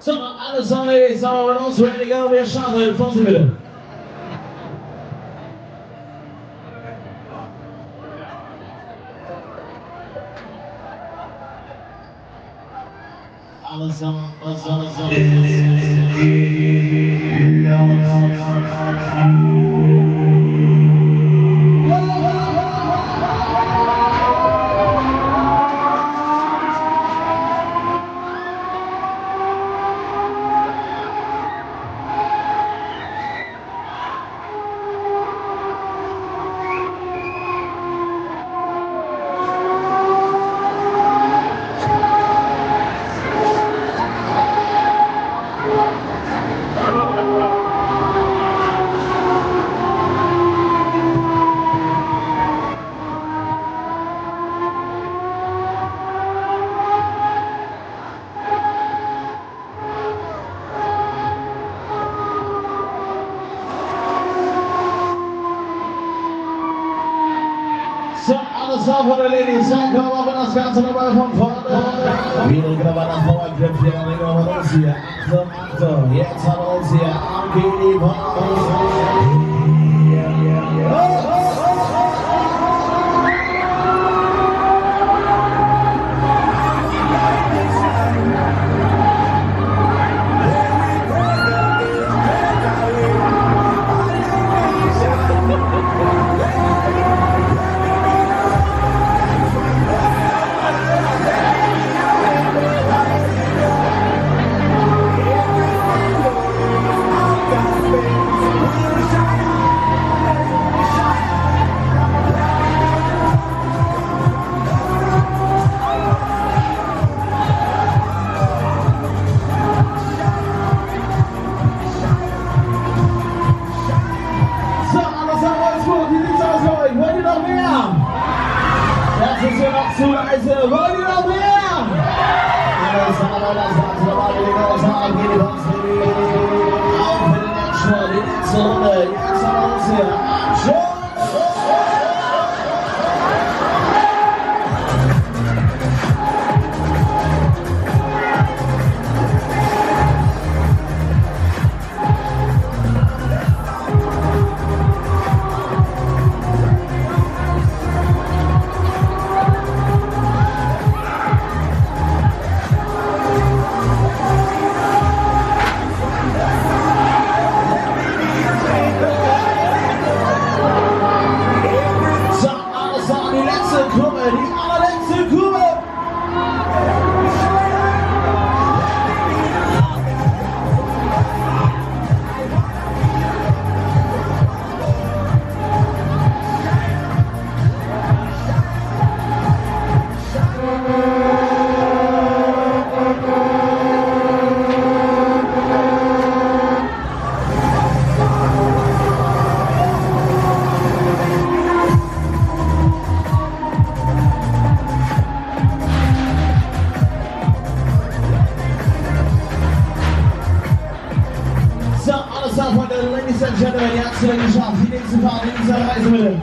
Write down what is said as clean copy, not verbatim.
So, alles haben wir mit uns ready go. Wir starten. Fahren Sie bitte. Alles haben. So, alles klar von der Ladies, dann kommen wir das Ganze nochmal von vorne. Wir drücken aber das Bauergriff hier, dann legen wir uns hier. Achtung, jetzt hat uns hier Anki die Pause. Das ist ja noch zu leise. Wollt ihr noch mehr? Alles aber das Ganze nochmal mit den Aussagen. Geht die Post auf für den Endspurt, die nächste Runde. Jetzt haben wir uns hier Abschluss. Ladies and Gentlemen, die hat's wieder geschafft. Die nächste Fahrt in dieser Reise bitte.